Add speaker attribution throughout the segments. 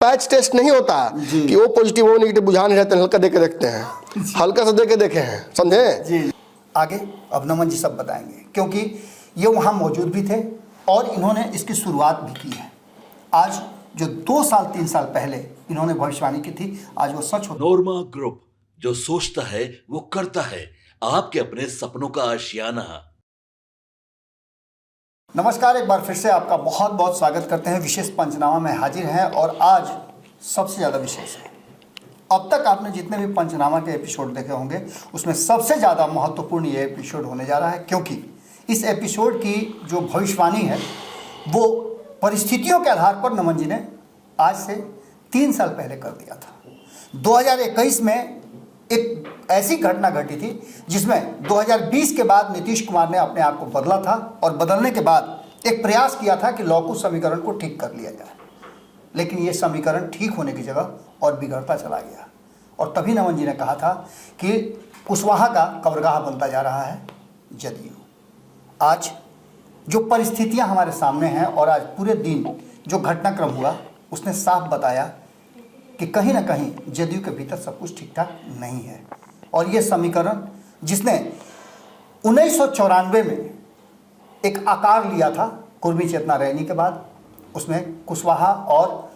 Speaker 1: Patch test नहीं होता कि वो पॉजिटिव वो नेगेटिव बुझा नहीं रहते, हल्का देके देखते हैं, हल्का से देके देखे हैं, समझे
Speaker 2: जी। आगे अब नमन जी सब बताएंगे, क्योंकि ये वहाँ मौजूद भी थे और इन्होंने इसकी शुरुआत भी की है। आज जो 2 साल 3 साल पहले इन्होंने भविष्यवाणी की थी, आज वो सच हो।
Speaker 3: नोरमा ग्रुप, जो सोचता है वो करता है, आपके अपने सपनों का आशियाना।
Speaker 2: नमस्कार, एक बार फिर से आपका बहुत बहुत स्वागत करते हैं। विशेष पंचनामा में हाजिर हैं और आज सबसे ज़्यादा विशेष है। अब तक आपने जितने भी पंचनामा के एपिसोड देखे होंगे उसमें सबसे ज़्यादा महत्वपूर्ण ये एपिसोड होने जा रहा है, क्योंकि इस एपिसोड की जो भविष्यवाणी है वो परिस्थितियों के आधार पर नमन जी ने आज से 3 साल पहले कर दिया था। 2021 में एक ऐसी घटना घटी थी जिसमें 2020 के बाद नीतीश कुमार ने अपने आप को बदला था और बदलने के बाद एक प्रयास किया था कि लौकुश समीकरण को ठीक कर लिया जाए, लेकिन ये समीकरण ठीक होने की जगह और बिगड़ता चला गया। और तभी नमन जी ने कहा था कि कुशवाहा का कब्रगाह बनता जा रहा है जदयू। आज जो परिस्थितियां हमारे सामने हैं और आज पूरे दिन जो घटनाक्रम हुआ उसने साफ बताया कि कहीं ना कहीं जदयू के भीतर सब कुछ ठीक ठाक नहीं है। और ये समीकरण जिसने 1994 में एक आकार लिया था कुर्मी चेतना रैनी के बाद, उसमें कुशवाहा और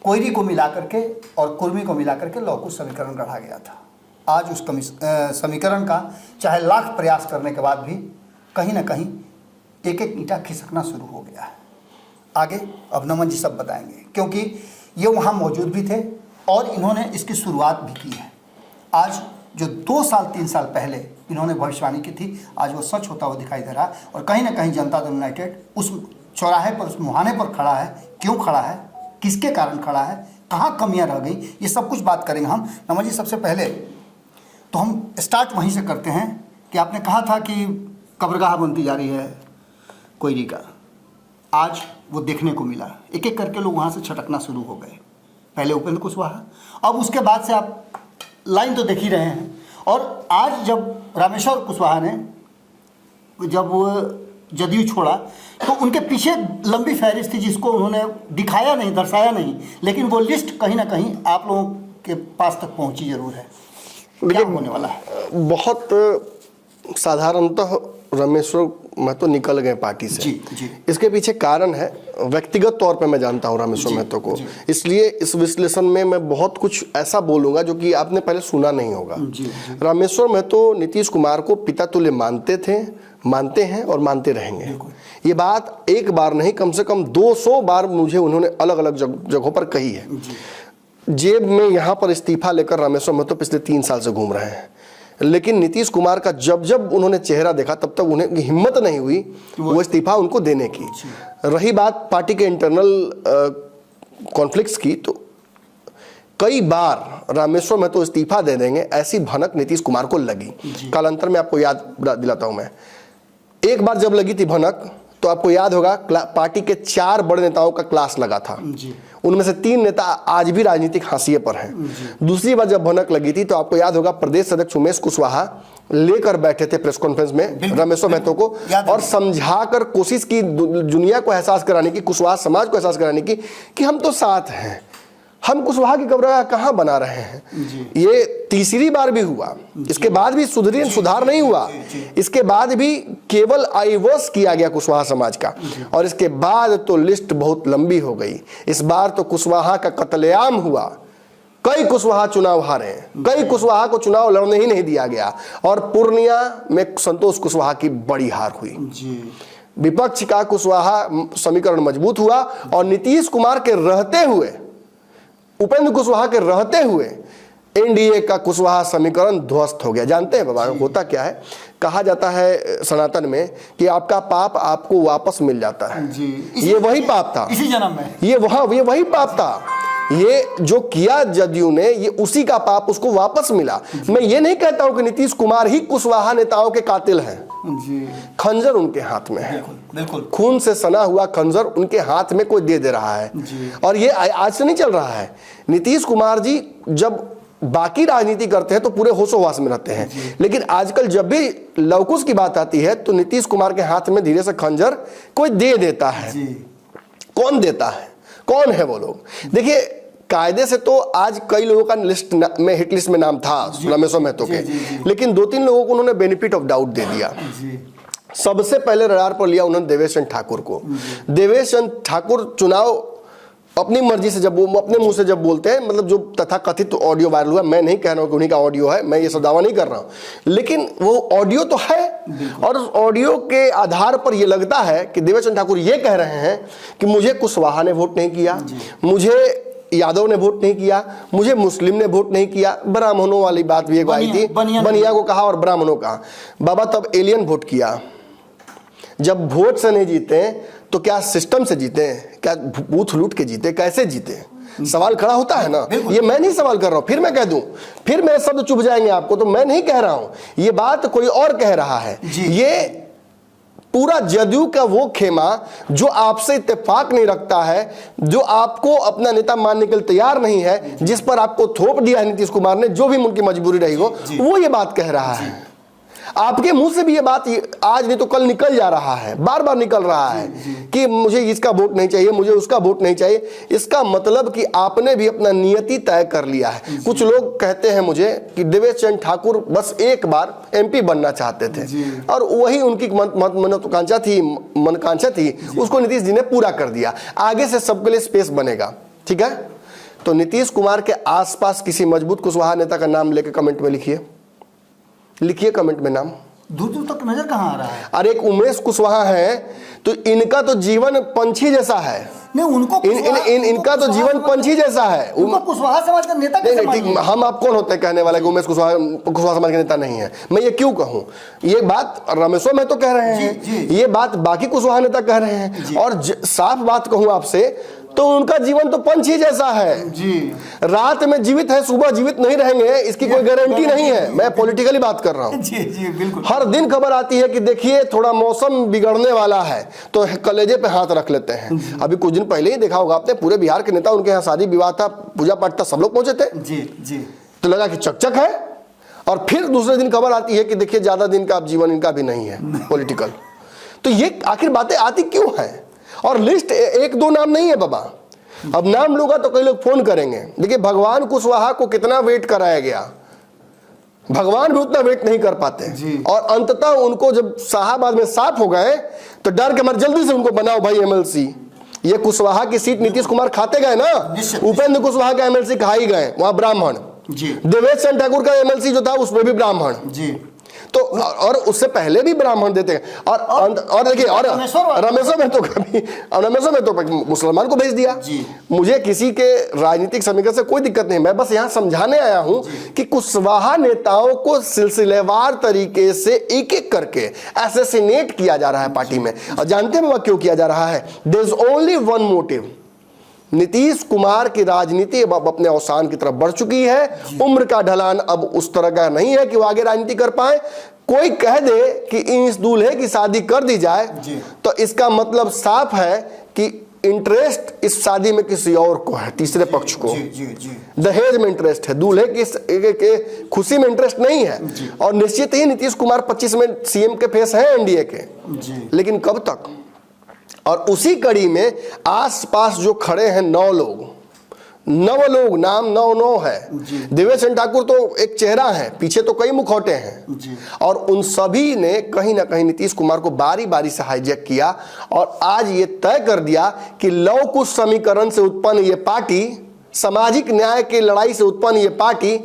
Speaker 2: कोयरी को मिला करके और कुर्मी को मिला करके लौकुश समीकरण गढ़ा गया था। आज उस समीकरण का चाहे लाख प्रयास करने के बाद भी कहीं ना कहीं एक एक ईंटा खिसकना शुरू हो गया है। आगे अब नमन जी सब बताएंगे, क्योंकि ये वहाँ मौजूद भी थे और इन्होंने इसकी शुरुआत भी की है। आज जो 2 साल 3 साल पहले इन्होंने भविष्यवाणी की थी, आज वो सच होता हुआ दिखाई दे रहा है। और कहीं ना कहीं जनता दल यूनाइटेड उस चौराहे पर, उस मुहाने पर खड़ा है। क्यों खड़ा है, किसके कारण खड़ा है, कहाँ कमियाँ रह गई, ये सब कुछ बात करेंगे हम। नमन जी, सबसे पहले तो हम स्टार्ट वहीं से करते हैं कि आपने कहा था कि कब्रगाह बनती जा रही है कोयरी का। आज वो देखने को मिला, एक एक करके लोग वहाँ से छटकना शुरू हो गए। पहले उपेंद्र कुशवाहा, अब उसके बाद से आप लाइन तो देख ही रहे हैं। और आज जब रामेश्वर कुशवाहा ने जब वो जदयू छोड़ा तो उनके पीछे लंबी फहरिस्त थी जिसको उन्होंने दिखाया नहीं, दर्शाया नहीं, लेकिन वो लिस्ट कहीं ना कहीं आप लोगों के पास तक पहुंची जरूर है। क्या होने वाला है?
Speaker 1: बहुत साधारणतः रामेश्वर महतो निकल गए पार्टी से।
Speaker 2: जी।
Speaker 1: इसके पीछे कारण है, व्यक्तिगत तौर पे मैं जानता हूँ रामेश्वर महतो को, इसलिए इस विश्लेषण में मैं बहुत कुछ ऐसा बोलूंगा जो कि आपने पहले सुना नहीं होगा। रामेश्वर महतो नीतीश कुमार को पिता तुल्य मानते थे, मानते हैं और मानते रहेंगे। ये बात एक बार नहीं, कम से कम 200 बार मुझे उन्होंने अलग अलग जगहों पर कही है। जेब में यहाँ पर इस्तीफा लेकर रामेश्वर महतो पिछले 3 साल से घूम रहे हैं, लेकिन नीतीश कुमार का जब जब उन्होंने चेहरा देखा तब तक उन्हें हिम्मत नहीं हुई वो इस्तीफा उनको देने की। रही बात पार्टी के इंटरनल कॉन्फ्लिक्ट्स की, तो कई बार रामेश्वर महतो इस्तीफा दे देंगे ऐसी भनक नीतीश कुमार को लगी। कालांतर में आपको याद दिलाता हूं मैं, एक बार जब लगी थी भनक तो आपको याद होगा पार्टी के 4 बड़े नेताओं का क्लास लगा था, उनमें से 3 नेता आज भी राजनीतिक हाशिए पर हैं। दूसरी बार जब भनक लगी थी तो आपको याद होगा प्रदेश अध्यक्ष उमेश कुशवाहा लेकर बैठे थे प्रेस कॉन्फ्रेंस में रामेश्वर महतो को और समझाकर कोशिश की दुनिया को एहसास कराने की, कुशवाहा समाज को एहसास कराने की कि हम तो साथ हैं, हम कुशवाहा की कब्रगाह कहाँ बना रहे हैं। ये तीसरी बार भी हुआ, इसके बाद भी सुधार नहीं हुआ, इसके बाद भी केवल आईवॉश किया गया कुशवाहा समाज का, और इसके बाद तो लिस्ट बहुत लंबी हो गई। इस बार तो कुशवाहा का कत्लेआम हुआ, कई कुशवाहा चुनाव हारे, कई कुशवाहा को चुनाव लड़ने ही नहीं दिया गया, और पूर्णिया में संतोष कुशवाहा की बड़ी हार हुई। विपक्ष का कुशवाहा समीकरण मजबूत हुआ और नीतीश कुमार के रहते हुए, उपेंद्र कुशवाहा के रहते हुए एनडीए का कुशवाहा समीकरण ध्वस्त हो गया। जानते हैं बाबा होता क्या है, कहा जाता है सनातन में कि आपका पाप आपको वापस मिल जाता है। ये वही पाप था
Speaker 2: इसी जन्म में,
Speaker 1: ये वही पाप था। ये जो किया जदयू ने, ये उसी का पाप उसको वापस मिला। मैं ये नहीं कहता हूं कि नीतीश कुमार ही कुशवाहा नेताओं के कातिल हैं, खंजर उनके हाथ में है,
Speaker 2: बिल्कुल
Speaker 1: खून से सना हुआ खंजर उनके हाथ में कोई दे रहा है। और ये आज से नहीं चल रहा है। नीतीश कुमार जी जब बाकी राजनीति करते हैं तो पूरे होशोहवास में रहते हैं, लेकिन आजकल जब भी लवकुश की बात आती है तो नीतीश कुमार के हाथ में धीरे से खंजर कोई दे देता है। कौन देता है, कौन है वो लोग? देखिए, कायदे से तो आज कई लोगों का लिस्ट में हिट लिस्ट में नाम था रामेश्वर महतो के, लेकिन 2-3 लोगों को उन्होंने बेनिफिट ऑफ डाउट दे दिया। सबसे पहले रडार पर लिया उन्होंने देवेश चंद्र ठाकुर को। देवेश चंद्र ठाकुर चुनाव अपनी मर्जी से जब वो अपने मुंह से जब बोलते हैं, मतलब जो तथाकथित ऑडियो वायरल हुआ, मैं नहीं कह रहा हूँ कि उन्हीं का ऑडियो है, मैं ये सब दावा नहीं कर रहा हूँ, लेकिन वो ऑडियो तो है और उस ऑडियो के आधार पर ये लगता है कि देवेश चंद्र ठाकुर ये कह रहे हैं कि मुझे कुशवाहा ने वोट नहीं किया, मुझे यादव ने वोट नहीं किया, मुझे मुस्लिम ने वोट नहीं किया। ब्राह्मणों वाली बात भी एक आई थी, बनिया को कहा और ब्राह्मणों कहा। बाबा तब एलियन वोट किया। जब वोट से नहीं जीते तो क्या सिस्टम से जीते हैं, क्या बूथ लूट के जीते, कैसे जीते? सवाल खड़ा होता है ना। ये मैं नहीं सवाल कर रहा हूं, फिर मैं कह दूं, फिर मेरे शब्द चुभ जाएंगे आपको, तो मैं नहीं कह रहा हूं, ये बात कोई और कह रहा है। ये पूरा जदयू का वो खेमा जो आपसे इत्तेफाक नहीं रखता है, जो आपको अपना नेता मानने के लिए तैयार नहीं है, जिस पर आपको थोप दिया है नीतीश कुमार ने, जो भी उनकी मजबूरी रही हो, वो ये बात कह रहा है। आपके मुंह से भी ये बात आज नहीं तो कल निकल जा रहा है, बार बार निकल रहा है कि मुझे इसका वोट नहीं चाहिए, मुझे उसका वोट नहीं चाहिए। इसका मतलब कि आपने भी अपना नियति तय कर लिया है। कुछ लोग कहते हैं मुझे कि देवेश चंद्र ठाकुर बस एक बार एमपी बनना चाहते थे और वही उनकी मनकांक्षा थी, उसको नीतीश जी ने पूरा कर दिया। आगे से सबके लिए स्पेस बनेगा, ठीक है। तो नीतीश कुमार के आसपास किसी मजबूत कुशवाहा नेता का नाम लेकर कमेंट में लिखिए कमेंट में नाम।
Speaker 2: दूर दूर तक नजर कहाँ आ रहा है?
Speaker 1: अरे एक उमेश कुशवाहा है, तो इनका तो जीवन पंछी जैसा है।
Speaker 2: नहीं, उनको
Speaker 1: इनका तो जीवन पंछी जैसा है।
Speaker 2: उनको कुशवाहा समाज का नेता कैसे
Speaker 1: नहीं, ठीक, हम आप कौन होते हैं कहने वाले कि उमेश कुशवाहा समाज का नेता नहीं है? मैं ये क्यों कहूं? ये बात रामेश्वर महतो कह रहे हैं, ये बात बाकी कुशवाहा नेता कह रहे हैं, और साफ बात कहूं आपसे तो उनका जीवन तो पंछी जैसा है जी। रात में जीवित है, सुबह जीवित नहीं रहेंगे, इसकी कोई गारंटी नहीं है। मैं पॉलिटिकली बात कर रहा हूँ
Speaker 2: जी जी बिल्कुल।
Speaker 1: हर दिन खबर आती है कि देखिए थोड़ा मौसम बिगड़ने वाला है, तो कलेजे पे हाथ रख लेते हैं। अभी कुछ दिन पहले ही देखा होगा आपने, पूरे बिहार के नेता, उनके यहाँ शादी विवाह था, पूजा पाठ था, सब लोग पहुंचे थे
Speaker 2: जी जी।
Speaker 1: तो लगा कि चकचक है, और फिर दूसरे दिन खबर आती है कि देखिए ज्यादा दिन का जीवन इनका भी नहीं है पॉलिटिकल। तो ये आखिर बातें आती क्यों है? और लिस्ट 1-2 नाम नहीं है बाबा, अब नाम लूंगा तो कई लोग फोन करेंगे। देखिए भगवान कुशवाहा को कितना वेट कराया गया, भगवान भी उतना वेट नहीं कर पाते, और अंततः उनको जब शाहाबाद में साफ हो गए तो डर के मारे जल्दी से उनको बनाओ भाई एमएलसी। ये कुशवाहा की सीट नीतीश कुमार खाते गए ना, उपेंद्र कुशवाहा का एमएलसी खा ही गए, वहां ब्राह्मण। देवेश चंद्र ठाकुर का एमएलसी जो था उसमें भी ब्राह्मण जी। तो और उससे पहले भी ब्राह्मण देते हैं, और देखिए, और रामेश्वर महतो मुसलमान को भेज दिया। मुझे किसी के राजनीतिक समीकरण से कोई दिक्कत नहीं, मैं बस यहाँ समझाने आया हूं कि कुशवाहा नेताओं को सिलसिलेवार तरीके से एक एक करके असैसिनेट किया जा रहा है पार्टी में। और जानते हैं क्यों किया जा रहा है? There is only one motive. Nitish Kumar की राजनीति अब अपने अवसान की तरफ बढ़ चुकी है। उम्र का ढलान अब उस तरह का नहीं है कि वो आगे राजनीति कर पाए। कोई कह दे कि इस दूल्हे की शादी कर दी जाए तो इसका मतलब साफ है कि इंटरेस्ट इस शादी में किसी और को है, तीसरे पक्ष को। दहेज में इंटरेस्ट है, दूल्हे की खुशी में इंटरेस्ट नहीं है। और निश्चित ही नीतीश कुमार 25 में सीएम के फेस हैं एनडीए के, लेकिन कब तक? और उसी कड़ी में आसपास जो खड़े हैं 9 लोग, नाम 9 है। देवेश चंद्र ठाकुर तो एक चेहरा है, पीछे तो कई मुखौटे हैं, और उन सभी ने कहीं ना कहीं नीतीश कुमार को बारी बारी से हाईजैक किया और आज ये तय कर दिया कि लव कुश समीकरण से उत्पन्न ये पार्टी, सामाजिक न्याय की लड़ाई से उत्पन्न ये पार्टी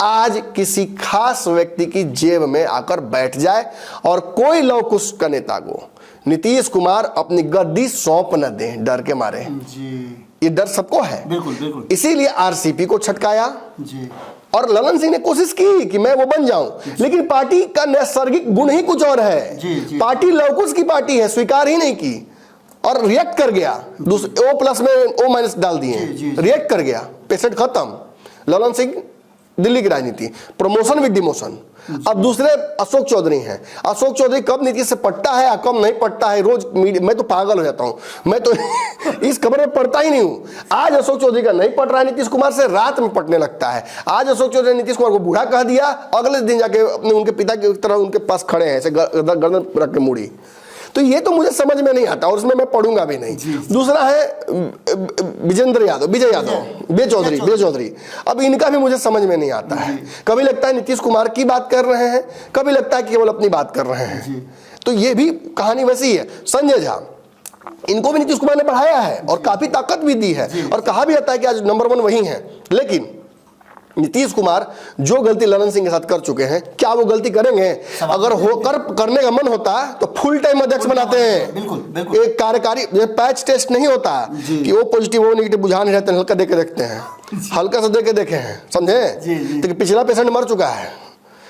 Speaker 1: आज किसी खास व्यक्ति की जेब में आकर बैठ जाए, और कोई लव कुश का नेता को नीतीश कुमार अपनी गद्दी सौंप न दें डर के मारे जी। ये डर सबको है, बिल्कुल बिल्कुल। इसीलिए आरसीपी को छटकाया जी। और ललन सिंह ने कोशिश की कि मैं वो बन जाऊं, लेकिन पार्टी का नैसर्गिक गुण ही कुछ और है जी। पार्टी लवकुश की पार्टी है, स्वीकार ही नहीं की और रिएक्ट कर गया। O+ में O- डाल दिए, रिएक्ट कर गया, पेशेंट खत्म। ललन सिंह दिल्ली की राजनीति, प्रमोशन विद डिमोशन। अब दूसरे अशोक चौधरी हैं। अशोक चौधरी कब नीतीश से पटता है, कब नहीं पटता है, रोज मैं तो पागल हो जाता हूं, मैं तो इस खबर में पढ़ता ही नहीं हूं। आज अशोक चौधरी का नहीं पट रहा है नीतीश कुमार से, रात में पटने लगता है। आज अशोक चौधरी ने नीतीश कुमार को बूढ़ा कह दिया, अगले दिन जाके अपने उनके पिता की तरह उनके पास खड़े हैं, ऐसे गर्दन रख के मुड़ी। तो ये तो मुझे समझ में नहीं आता और उसमें मैं पढ़ूंगा भी नहीं। दूसरा है विजय यादव, बे चौधरी। अब इनका भी मुझे समझ में नहीं आता है। कभी लगता है नीतीश कुमार की बात कर रहे हैं, कभी लगता है केवल अपनी बात कर रहे हैं। तो ये भी कहानी वैसी है। संजय झा, इनको भी नीतीश कुमार ने बढ़ाया है और काफी ताकत भी दी है और कहा भी जाता है कि आज नंबर 1 वही है। लेकिन नीतीश कुमार जो गलती ललन सिंह के साथ कर चुके हैं, क्या वो गलती करेंगे? अगर होकर करने का मन होता तो फुल टाइम अध्यक्ष बनाते हैं।
Speaker 2: बिल्कुल।
Speaker 1: एक कार्यकारी पैच टेस्ट नहीं होता कि वो पॉजिटिव वो नेगेटिव बुझा नहीं रहते, हल्का देके देखते हैं, हल्का से देके देखे हैं, समझे? तो पिछला पेशेंट मर चुका है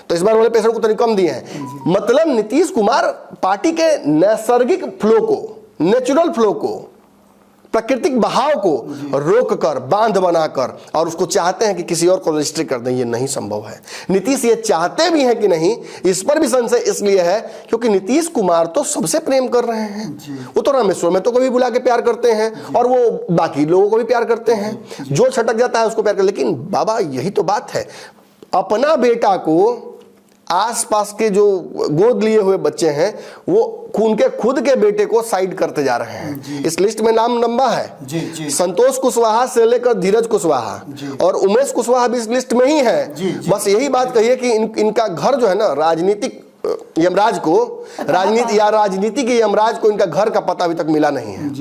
Speaker 1: तो इस बार वाले पेशेंट को तनिक कम दिए हैं। मतलब नीतीश कुमार पार्टी के नैसर्गिक फ्लो को, नेचुरल फ्लो को, प्राकृतिक बहाव को रोक कर, बांध बनाकर और उसको चाहते हैं कि किसी और को रजिस्ट्री कर दें। ये नहीं संभव है। नीतीश ये चाहते भी हैं कि नहीं, इस पर भी संशय इसलिए है क्योंकि नीतीश कुमार तो सबसे प्रेम कर रहे हैं। वो तो रामेश्वर महतो को भी बुला के प्यार करते हैं और वो बाकी लोगों को भी प्यार करते हैं, जो छटक जाता है उसको प्यार करते। लेकिन बाबा यही तो बात है, अपना बेटा को आसपास के जो गोद लिए हुए बच्चे हैं वो उनके खुद के बेटे को साइड करते जा रहे हैं। इस लिस्ट में नाम लंबा है। संतोष कुशवाहा से लेकर धीरज कुशवाहा और उमेश कुशवाहा भी इस लिस्ट में ही है। बस यही बात कहिए कि इनका घर जो है ना, राजनीतिक यमराज को, राजनीति के यमराज को इनका घर का पता अभी तक मिला नहीं है।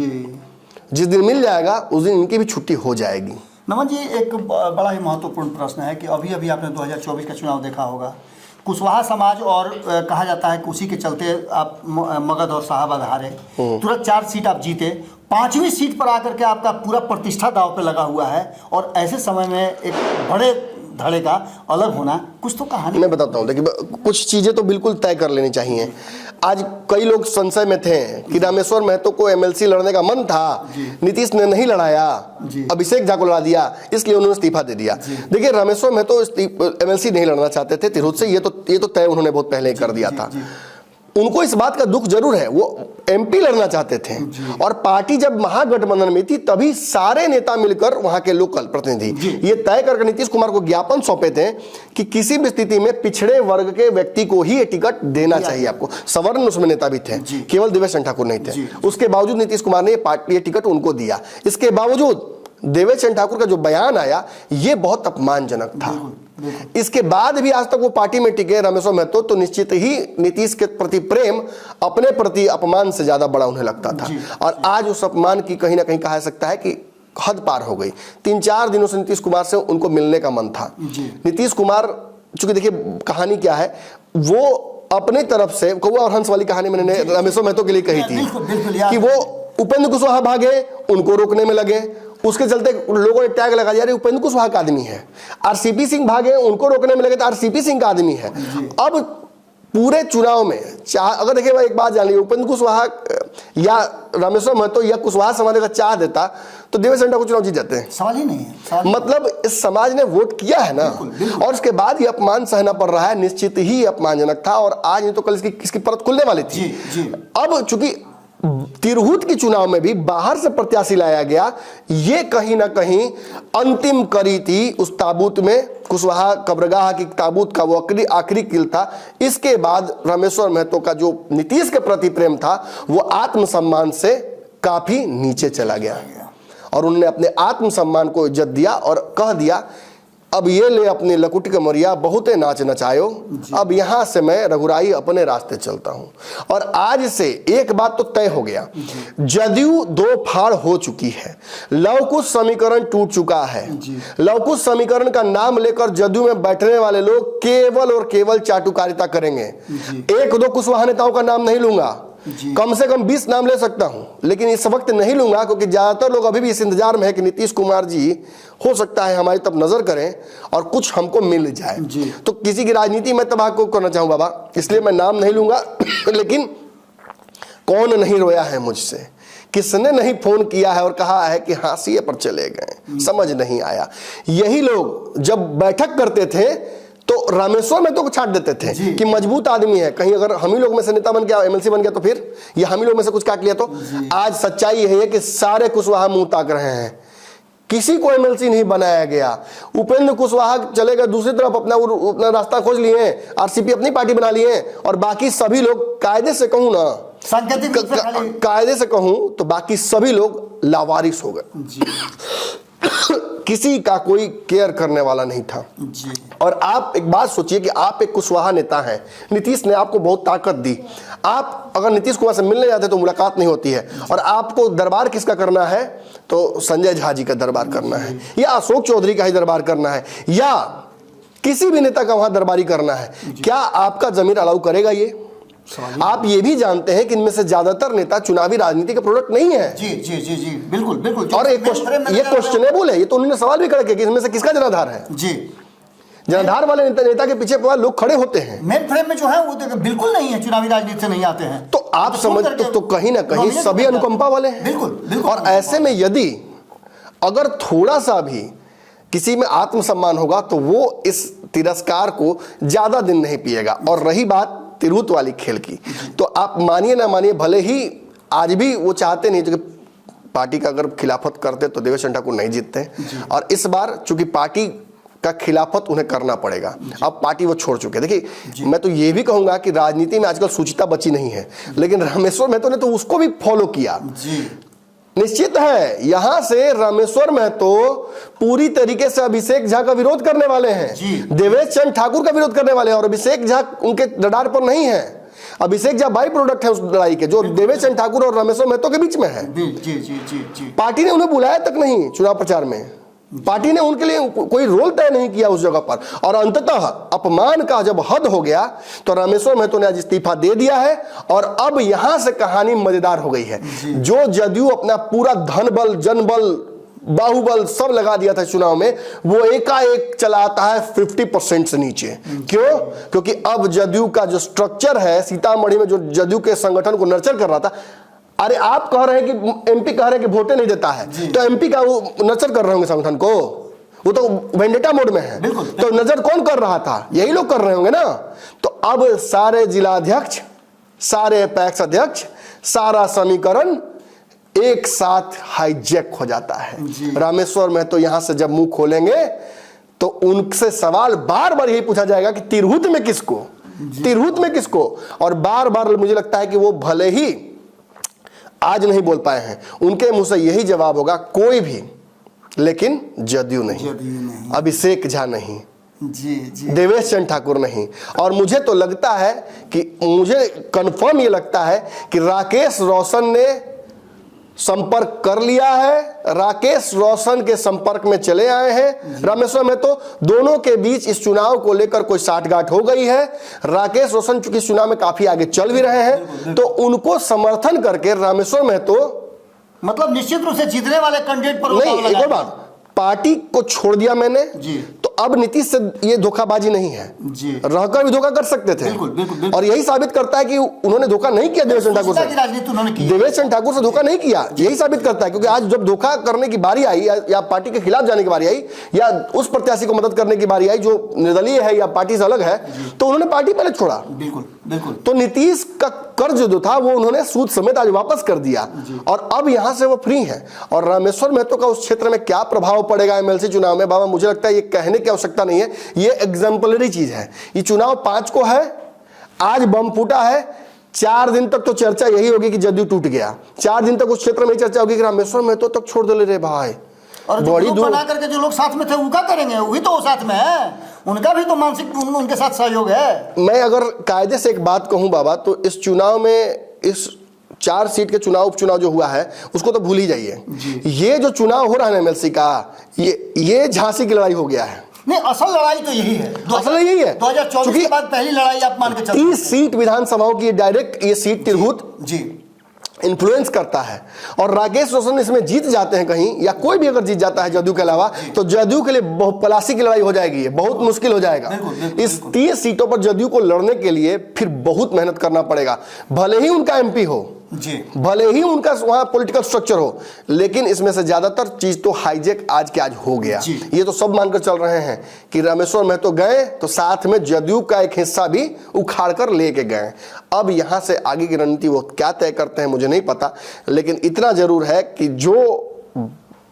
Speaker 1: जिस दिन मिल जाएगा उस दिन इनकी भी छुट्टी हो जाएगी।
Speaker 2: नमन जी, एक बड़ा ही महत्वपूर्ण प्रश्न है कि अभी अभी आपने 2024 का चुनाव देखा होगा। कुशवाहा समाज और कहा जाता है कि उसी के चलते आप मगध और साहबाद हारे, तुरंत 4 सीट आप जीते, 5वीं सीट पर आकर के आपका पूरा प्रतिष्ठा दांव पे लगा हुआ है और ऐसे समय में एक बड़े धड़े का अलग होना, कुछ तो कहानी।
Speaker 1: मैं बताता हूँ, देखिए कुछ चीजें तो बिल्कुल तय कर लेनी चाहिए। आज कई लोग संशय में थे कि रामेश्वर महतो को एमएलसी लड़ने का मन था, नीतीश ने नहीं लड़ाया, अभिषेक झा को लड़ा दिया, इसलिए उन्होंने इस्तीफा दे दिया। देखिए रामेश्वर महतो एमएलसी नहीं लड़ना चाहते थे तिरहुत से, ये तो तय उन्होंने बहुत पहले ही कर दिया था। उनको इस बात का दुख जरूर है, वो एमपी लड़ना चाहते थे और पार्टी जब महागठबंधन में थी तभी सारे नेता मिलकर वहां के लोकल प्रतिनिधि ये तय करके नीतीश कुमार को ज्ञापन सौंपे थे कि किसी भी स्थिति में पिछड़े वर्ग के व्यक्ति को ही ये टिकट देना चाहिए आपको। सवर्ण उसमें नेता भी थे, केवल देवेश चंद्र ठाकुर नहीं थे। उसके बावजूद नीतीश कुमार ने ये टिकट उनको दिया। इसके बावजूद देवेश चंद्र ठाकुर का जो बयान आया ये बहुत अपमानजनक था। इसके बाद भी आज तक वो पार्टी में टिके रामेश्वर महतो, तो निश्चित ही नीतीश के प्रति प्रेम अपने प्रति अपमान से ज्यादा बड़ा उन्हें लगता था। और आज उस अपमान की कहीं ना कहीं कहा जा सकता है कि हद पार हो गई। 3-4 दिनों से नीतीश कुमार से उनको मिलने का मन था। नीतीश कुमार, चूंकि देखिए कहानी क्या है, वो अपनी तरफ से, कौआ और हंस वाली कहानी मैंने रामेश्वर महतो के लिए कही थी कि वो उपेंद्र कुशवाहा भागे, उनको रोकने में लगे, उसके चलते लोगों ने टैग लगा दिया उपेंद्र कुशवाहा का आदमी है। आरसीपी सिंह भागे, उनको रोकने में लगे तो आरसीपी सिंह का आदमी है। अब पूरे चुनाव में अगर देखिए एक बात जान लीजिए, उपेंद्र कुशवाहा या रामेश्वर महतो या कुशवाहा समाज का चाह देता तो देवेश चंद्र ठाकुर चुनाव जीत जाते हैं।
Speaker 2: सवाल ही नहीं है।
Speaker 1: मतलब इस समाज ने वोट किया है ना, और उसके बाद ये अपमान सहना पड़ रहा है। निश्चित ही अपमानजनक था और आज नहीं तो कल इसकी परत खुलने वाली थी। अब चूंकि तिरहुत की चुनाव में भी बाहर से प्रत्याशी लाया गया, ये कहीं ना कहीं अंतिम कड़ी थी उस ताबूत में। कुशवाहा कब्रगाह की ताबूत का वो आखिरी किल था। इसके बाद रामेश्वर महतो का जो नीतीश के प्रति प्रेम था वो आत्मसम्मान से काफी नीचे चला गया और उन्होंने अपने आत्मसम्मान को इज्जत दिया और कह दिया अब ये ले अपने लकुट के मरिया बहुते नाच नचायो, अब यहां से मैं रघुराई अपने रास्ते चलता हूं। और आज से एक बात तो तय हो गया, जदयू 2 फाड़ हो चुकी है, लवकुश समीकरण टूट चुका है। लवकुश समीकरण का नाम लेकर जदयू में बैठने वाले लोग केवल और केवल चाटुकारिता करेंगे। 1-2 कुशवाहा नेताओं का नाम नहीं लूंगा, कम से कम 20 नाम ले सकता हूं, लेकिन इस वक्त नहीं लूंगा क्योंकि ज्यादातर लोग अभी भी इस इंतजार में है कि नीतीश कुमार जी हो सकता है हमारी तरफ नजर करें और कुछ हमको मिल जाए। तो किसी की राजनीति में तबाह को करना चाहूं बाबा, इसलिए मैं नाम नहीं लूंगा। लेकिन कौन नहीं रोया है मुझसे, किसने नहीं फोन किया है और कहा है कि हाशिए पर चले गए, समझ नहीं आया। यही लोग जब बैठक करते थे तो रामेश्वर महतो को छाट देते थे कि मजबूत आदमी है, कहीं अगर हम ही लोग में से नेता बन गया, एमएलसी बन गया तो फिर ये हम ही लोग में से कुछ काट लिया तो। आज सच्चाई यही है कि सारे कुशवाहा मुंह ताक रहे हैं, किसी को एमएलसी नहीं बनाया गया। उपेंद्र कुशवाहा चले गए दूसरी तरफ, अपना रास्ता खोज लिए, आरसीपी अपनी पार्टी बना लिए और बाकी सभी लोग कायदे से कहूं ना
Speaker 2: सांकेतिक रूप से खाली
Speaker 1: कायदे से कहूं तो बाकी सभी लोग लावारिस हो गए।
Speaker 2: जी
Speaker 1: किसी का कोई केयर करने वाला नहीं था।
Speaker 2: जी
Speaker 1: और आप एक बात सोचिए कि आप एक कुशवाहा नेता हैं, नीतीश ने आपको बहुत ताकत दी। आप अगर नीतीश कुमार से मिलने जाते तो मुलाकात नहीं होती है, और आपको दरबार किसका करना है, तो संजय झा जी का दरबार करना है, या अशोक चौधरी का ही दरबार करना है, या किसी भी नेता का वहां दरबारी करना है। क्या आपका जमीर अलाउ करेगा ये? आप ये भी जानते हैं कि इनमें से ज्यादातर नेता चुनावी राजनीति के प्रोडक्ट नहीं है।
Speaker 2: जी जी जी जी बिल्कुल बिल्कुल।
Speaker 1: और ये क्वेश्चनेबल है, ये तो उन्होंने सवाल भी खड़ा किया कि इसमें से किसका जनाधार है।
Speaker 2: जी
Speaker 1: जनाधार वाले नेता के पीछे लोग खड़े होते हैं।
Speaker 2: मेन फ्रेम में जो है वो तो बिल्कुल नहीं है, चुनावी राजनीति से नहीं आते हैं।
Speaker 1: तो आप समझ तो कहीं ना कहीं सभी अनुकंपा वाले हैं।
Speaker 2: बिल्कुल बिल्कुल।
Speaker 1: और ऐसे में यदि अगर थोड़ा सा भी किसी में आत्मसम्मान होगा तो वो इस तिरस्कार को ज्यादा दिन नहीं पिएगा। और रही बात तिरहुत वाली खेल की, तो आप मानिए ना मानिए, भले ही आज भी वो चाहते नहीं, क्योंकि पार्टी का अगर खिलाफत करते तो देवेश चंद्र ठाकुर नहीं जीतते, और इस बार चूंकि पार्टी का खिलाफत उन्हें करना पड़ेगा। अब पार्टी वो छोड़ चुके हैं। देखिए, मैं तो ये भी कहूंगा कि राजनीति में आजकल शुचिता बची नहीं है, लेकिन रामेश्वर महतो ने तो उसको भी फॉलो किया। निश्चित है यहां से रामेश्वर महतो पूरी तरीके से अभिषेक झा का विरोध करने वाले हैं, देवेश चंद्र ठाकुर का विरोध करने वाले हैं, और अभिषेक झा उनके रडार पर नहीं है। अभिषेक झा बाई प्रोडक्ट है उस लड़ाई के, जो देवेश चंद्र ठाकुर और रामेश्वर महतो के बीच में है।
Speaker 2: जी जी जी जी।
Speaker 1: पार्टी ने उन्हें बुलाया तक नहीं चुनाव प्रचार में, पार्टी ने उनके लिए कोई रोल तय नहीं किया उस जगह पर। और अंततः अपमान का जब हद हो गया तो रामेश्वर महतो ने आज इस्तीफा दे दिया है, और अब यहां से कहानी मजेदार हो गई है। जो जदयू अपना पूरा धन बल, जनबल, बाहुबल सब लगा दिया था चुनाव में, वो एकाएक चला आता है 50% से नीचे। क्यों? क्योंकि अब जदयू का जो स्ट्रक्चर है, सीतामढ़ी में जो जदयू के संगठन को नर्चर कर रहा था, अरे आप कह रहे हैं कि एमपी कह रहे हैं कि वोटे नहीं देता है, तो एमपी का वो नर्चर कर रहे होंगे संगठन को, वो तो वेंडेटा मोड में है। तो नजर कौन कर रहा था? यही लोग कर रहे होंगे ना। तो अब सारे जिलाध्यक्ष, सारे पैक्स अध्यक्ष, सारा समीकरण एक साथ हाईजैक हो जाता है। रामेश्वर महतो यहां से जब मुंह खोलेंगे तो उनसे सवाल बार बार यही पूछा जाएगा कि तिरहुत में किसको, तिरहुत में किसको। और बार बार मुझे लगता है कि वो भले ही आज नहीं बोल पाए हैं, उनके मुंह से यही जवाब होगा, कोई भी, लेकिन जदयू नहीं, अभिषेक झा नहीं,
Speaker 2: जी जी,
Speaker 1: देवेश चंद्र ठाकुर नहीं। और मुझे तो लगता है कि, मुझे कंफर्म ये लगता है कि राकेश रोशन ने संपर्क कर लिया है, राकेश रोशन के संपर्क में चले आए हैं रामेश्वर महतो। दोनों के बीच इस चुनाव को लेकर कोई साठगांठ हो गई है। राकेश रोशन चूंकि इस चुनाव में काफी आगे चल भी रहे हैं, तो उनको समर्थन करके रामेश्वर महतो,
Speaker 2: मतलब निश्चित रूप से जीतने वाले कैंडिडेट पर
Speaker 1: नहीं, एक और बात, पार्टी को छोड़ दिया मैंने
Speaker 2: जी,
Speaker 1: तो अब नीतीश से ये धोखाबाजी नहीं है जी, रहकर भी धोखा कर सकते थे।
Speaker 2: बिल्कुल, बिल्कुल, बिल्कुल।
Speaker 1: और यही साबित करता है कि उन्होंने धोखा नहीं किया देवेश चंद्र ठाकुर से, देवेश चंद्र ठाकुर से धोखा नहीं किया, यही साबित करता है। क्योंकि आज जब धोखा करने की बारी आई, या पार्टी के खिलाफ जाने की बारी आई, या उस प्रत्याशी को मदद करने की बारी आई जो निर्दलीय है या पार्टी से अलग है, तो उन्होंने पार्टी पहले छोड़ा।
Speaker 2: बिल्कुल बिल्कुल।
Speaker 1: तो नीतीश का कर्ज जो था वो उन्होंने सूद समेत आज वापस कर दिया, और अब यहां से वो फ्री है। और रामेश्वर महतो का उस क्षेत्र में क्या प्रभाव पड़ेगा एमएलसी चुनाव में, बाबा मुझे लगता है ये कहने की आवश्यकता नहीं है, ये एग्जाम्पलरी चीज है। ये चुनाव 5 को है, आज बम फूटा है, 4 दिन तक तो चर्चा यही होगी कि जदयू टूट गया, 4 दिन तक उस क्षेत्र में चर्चा होगी कि रामेश्वर महतो तक छोड़ दे रे भाई।
Speaker 2: और बड़ी दूर बना करके जो लोग साथ में थे वो क्या करेंगे, वही तो साथ में है, उनका भी तो मानसिक उनके साथ सहयोग है।
Speaker 1: मैं अगर कायदे से एक बात कहूं बाबा, तो इस चुनाव में, इस 4 सीट के चुनाव उपचुनाव जो हुआ है उसको तो भूल ही जाइए। ये जो चुनाव हो रहा है एमएलसी का, ये झांसी की लड़ाई हो गया है।
Speaker 2: नहीं, असल लड़ाई तो यही है,
Speaker 1: असल यही है।
Speaker 2: 2024 के बाद पहली लड़ाई आप मान के चलते हैं।
Speaker 1: 30 सीट विधानसभाओं की डायरेक्ट ये सीट तिरहुत
Speaker 2: जी
Speaker 1: इन्फ्लुएंस करता है। और राकेश रोशन इसमें जीत जाते हैं कहीं, या कोई भी अगर जीत जाता है जदयू के अलावा, तो जदयू के लिए बहुत पलासी की लड़ाई हो जाएगी, बहुत मुश्किल हो जाएगा। इस 30 सीटों पर जदयू को लड़ने के लिए फिर बहुत मेहनत करना पड़ेगा, भले ही उनका एमपी हो जी, भले ही उनका वहां पॉलिटिकल स्ट्रक्चर हो, लेकिन इसमें से ज्यादातर चीज तो हाईजैक आज के आज हो गया। ये तो सब मानकर चल रहे हैं कि रामेश्वर महतो गए तो साथ में जदयू का एक हिस्सा भी उखाड़ कर लेके गए। अब यहां से आगे की रणनीति वो क्या तय करते हैं मुझे नहीं पता, लेकिन इतना जरूर है कि जो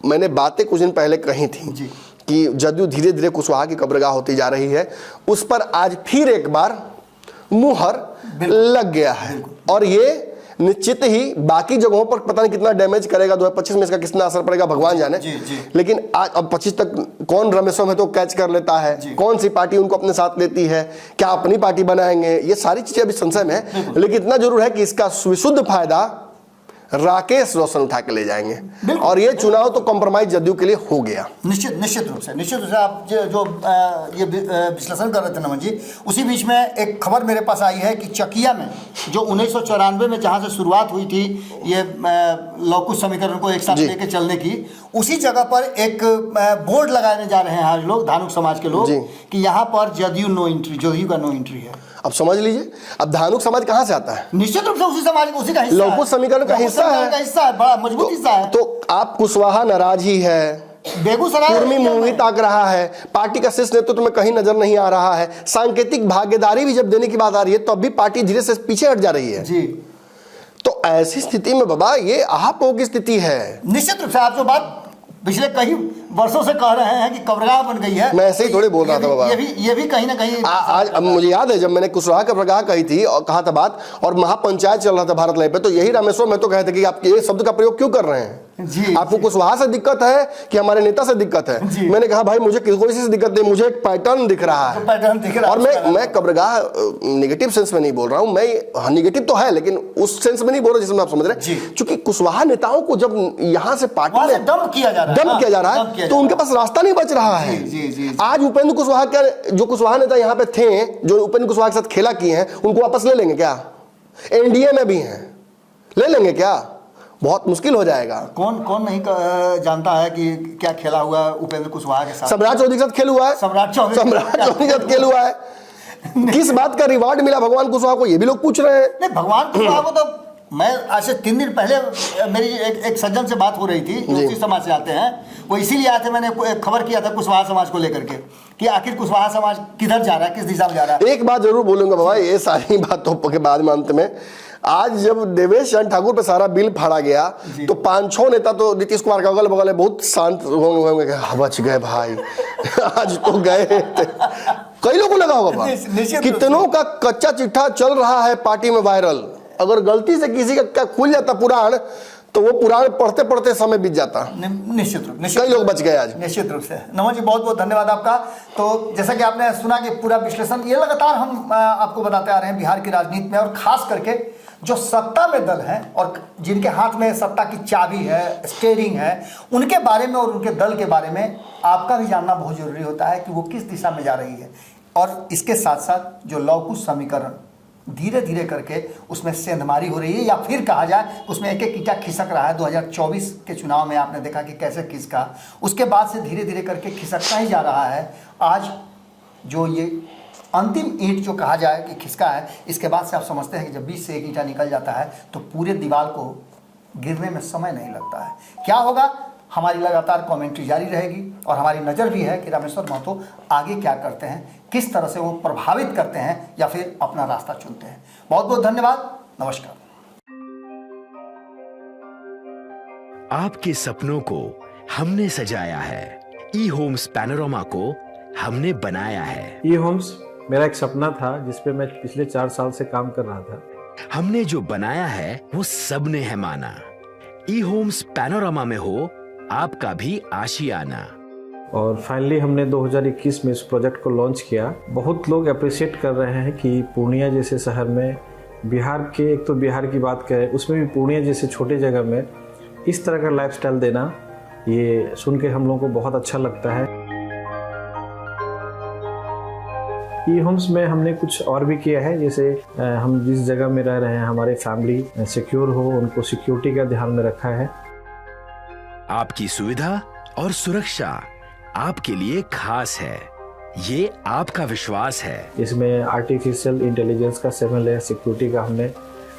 Speaker 1: मैंने बातें कुछ दिन पहले कही थी कि जदयू धीरे धीरे कुशवाहा की कब्रगाह होती जा रही है, उस पर आज फिर एक बार मुहर लग गया है। और ये निश्चित ही बाकी जगहों पर पता नहीं कितना डैमेज करेगा, 2025 में इसका कितना असर पड़ेगा भगवान जाने। लेकिन आज अब 25 तक कौन रामेश्वर महतो कैच कर लेता है, कौन सी पार्टी उनको अपने साथ लेती है, क्या अपनी पार्टी बनाएंगे, ये सारी चीजें अभी संशय में है। लेकिन इतना जरूर है कि इसका विशुद्ध फायदा राकेश रोशन उठा के ले जाएंगे और ये चुनाव तो कॉम्प्रोमाइज जदयू के लिए हो गया।
Speaker 2: निश्चित रूप से आप जो ये विश्लेषण कर रहे थे नमन जी, उसी बीच में एक खबर मेरे पास आई है कि चकिया में जो 1994 में जहां से शुरुआत हुई थी ये लव कुश समीकरण को एक साथ लेके चलने की, उसी जगह पर एक बोर्ड लगाने जा रहे हैं आज लोग, धानुक समाज के लोग, कि यहाँ पर जदयू नो एंट्री, जदयू का नो एंट्री है।
Speaker 1: अब समझ लीजिए, अब धानुक समाज कहां से आता है?
Speaker 2: निश्चित रूप से उसी समाज, उसी का हिस्सा,
Speaker 1: लव कुश समीकरण का हिस्सा है,
Speaker 2: बड़ा मजबूत हिस्सा है।
Speaker 1: तो आप कुशवाहा नाराज ही है,
Speaker 2: बेगूसराय
Speaker 1: कुर्मी मुंह ताक रहा है, पार्टी का शीर्ष नेतृत्व में कहीं नजर नहीं आ रहा है, सांकेतिक भागीदारी भी जब देने की बात आ रही है तो अभी पार्टी धीरे से पीछे हट जा रही है
Speaker 2: जी।
Speaker 1: तो ऐसी स्थिति में बाबा ये आहापोह की स्थिति है।
Speaker 2: निश्चित रूप से आप जो बात पिछले कई वर्षों से कह रहे हैं कि कब्रगाह बन गई है,
Speaker 1: मैं ऐसे ही थोड़ी बोल रहा था बाबा।
Speaker 2: ये भी कहीं ना कहीं
Speaker 1: आज अब मुझे याद है जब मैंने कुशवाहा कब्रगाह कही थी और कहा था बात, और महापंचायत चल रहा था भारत लाइव पे, तो यही रामेश्वर महतो कहे थे कि आप ये शब्द का प्रयोग क्यों कर रहे हैं
Speaker 2: जी,
Speaker 1: आपको कुशवाहा से दिक्कत है कि हमारे नेता से दिक्कत है? मैंने कहा भाई मुझे कोई से दिक्कत नहीं, मुझे एक पैटर्न दिख रहा है, और मैं कब्रगाह निगेटिव सेंस में नहीं बोल रहा हूं, मैं निगेटिव तो है लेकिन उस सेंस में नहीं बोल रहा जिसमें आप समझ रहे हैं। क्योंकि कुशवाहा नेताओं को जब यहां से पार्टी में
Speaker 2: डंप किया जा रहा है
Speaker 1: तो उनके पास रास्ता नहीं बच रहा है। आज उपेंद्र कुशवाहा क्या, जो कुशवाहा नेता यहाँ पे थे, जो उपेंद्र कुशवाहा के साथ खेला किए हैं, उनको वापस ले लेंगे क्या? एनडीए में भी हैं, ले लेंगे क्या? बहुत मुश्किल हो जाएगा।
Speaker 2: कौन नहीं जानता है कि क्या खेला हुआ है उपेंद्र कुशवाहा के साथ।
Speaker 1: सम्राट चौधरी के साथ खेल हुआ है, सम्राट चौधरी के साथ खेल हुआ है। किस बात का रिवार्ड मिला भगवान कुशवाहा को, ये भी लोग पूछ रहे हैं।
Speaker 2: नहीं, भगवान कुशवाहा को तो मैं आज से 3 दिन पहले मेरी एक सज्जन से बात हो रही थी जो उसी समाज से आते हैं, वो इसीलिए आए थे, मैंने खबर किया था कुशवाहा समाज को लेकर के कि आखिर कुशवाहा समाज किधर जा रहा है, किस दिशा में जा रहा है।
Speaker 1: एक बात जरूर बोलूंगा बाबा, ये सारी बातों के बाद में अंत में, आज जब देवेश चंद्र ठाकुर पे सारा बिल फाड़ा गया तो 5-6 नेता तो नीतीश कुमार का अगल बगल बहुत शांत होंगे, बच गए भाई आज तो गए थे। कई लोगों को लगा होगा कितनों का कच्चा चिट्ठा चल रहा है पार्टी में वायरल, अगर गलती से किसी का खुल जाता पुराण तो वो पुराण पढ़ते पढ़ते समय बीत जाता।
Speaker 2: निश्चित रूप
Speaker 1: कई लोग बच गए आज।
Speaker 2: निश्चित रूप से। नमन जी बहुत बहुत धन्यवाद आपका। तो जैसा कि आपने सुना कि पूरा विश्लेषण ये लगातार हम आपको बताते आ रहे हैं बिहार की राजनीति में, और खास करके जो सत्ता में दल हैं और जिनके हाथ में सत्ता की चाबी है, स्टीयरिंग है, उनके बारे में और उनके दल के बारे में आपका भी जानना बहुत जरूरी होता है कि वो किस दिशा में जा रही है। और इसके साथ साथ जो लव कुश समीकरण धीरे धीरे करके उसमें सेंधमारी हो रही है, या फिर कहा जाए उसमें एक एक ईंटा खिसक रहा है। 2024 के चुनाव में आपने देखा कि कैसे खिसका, उसके बाद से धीरे धीरे करके खिसकता ही जा रहा है। आज जो ये अंतिम ईंट जो कहा जाए कि खिसका है, इसके बाद से आप समझते हैं कि जब 20 से एक ईंटा निकल जाता है तो पूरे दीवार को गिरने में समय नहीं लगता है। क्या होगा, हमारी लगातार कमेंट्री जारी रहेगी और हमारी नज़र भी है कि रामेश्वर महतो आगे क्या करते हैं, किस तरह से वो प्रभावित करते हैं या फिर अपना रास्ता चुनते हैं। बहुत बहुत धन्यवाद, नमस्कार।
Speaker 4: आपके सपनों को हमने सजाया है, ई होम्स पैनोरामा को हमने बनाया है।
Speaker 5: ई होम्स मेरा एक सपना था जिस पे मैं पिछले 4 साल से काम कर रहा था।
Speaker 4: हमने जो बनाया है वो सबने है माना। ई होम्स पैनोरामा में हो आपका भी आशियाना।
Speaker 5: और फाइनली हमने 2021 में इस प्रोजेक्ट को लॉन्च किया। बहुत लोग अप्रिशिएट कर रहे हैं कि पूर्णिया जैसे शहर में, बिहार के, एक तो बिहार की बात करें उसमें भी पूर्णिया जैसे छोटे जगह में इस तरह का लाइफस्टाइल देना, ये सुन के हम लोगों को बहुत अच्छा लगता है। ई होम्स में हमने कुछ और भी किया है, जैसे हम जिस जगह में रह रहे हैं हमारे फैमिली सिक्योर हो, उनको सिक्योरिटी का ध्यान में रखा है।
Speaker 4: आपकी सुविधा और सुरक्षा आपके लिए खास है, ये आपका विश्वास है।
Speaker 5: इसमें आर्टिफिशियल इंटेलिजेंस का 7 लेयर सिक्योरिटी का हमने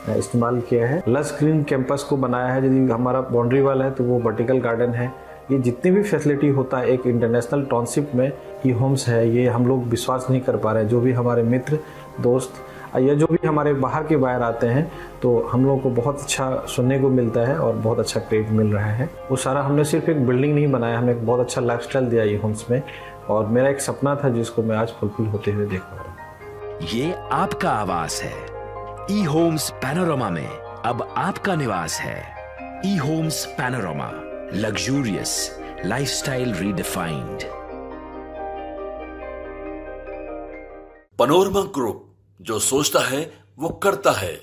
Speaker 5: इस्तेमाल किया है। लस ग्रीन कैंपस को बनाया है, यदि हमारा बाउंड्री वाल है तो वो वर्टिकल गार्डन है। ये जितनी भी फैसिलिटी होता है एक इंटरनेशनल टाउनशिप में ई होम्स है, ये हम लोग विश्वास नहीं कर पा रहे हैं। जो भी हमारे मित्र दोस्त या जो भी हमारे बाहर के बाहर आते हैं तो हम लोगों को बहुत अच्छा सुनने को मिलता है और बहुत अच्छा क्रेडिट मिल रहा है। वो सारा हमने सिर्फ एक बिल्डिंग नहीं बनाया, हमें एक बहुत अच्छा लाइफस्टाइल दिया ई होम्स में, और मेरा एक सपना था जिसको मैं आज फुलफिल होते हुए देख पा रहा हूँ।
Speaker 4: ये आपका आवास है। ई होम्स पैनोरामा में अब आपका निवास है। E Homes Panorama, luxurious lifestyle redefined.
Speaker 3: Panorama Group, जो सोचता है वो करता है।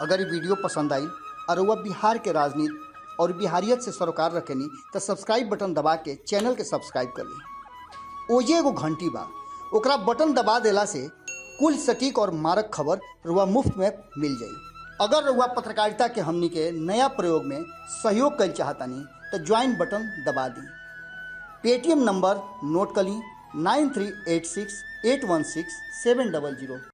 Speaker 2: अगर ये वीडियो पसंद आई और वह बिहार के राजनीति और बिहारियत से सरोकार रखेनी तो सब्सक्राइब बटन दबा के चैनल के सब्सक्राइब कर ली। ओजे एगो घंटी बा, ओकरा बटन दबा देला से कुल सटीक और मारक खबर रुआ मुफ्त में मिल जाई। अगर रुआ पत्रकारिता के हमनी के नया प्रयोग में सहयोग कर चाहतानी तो ज्वाइन बटन दबा दी। पेटीएम नंबर नोट कर ली 9386816700।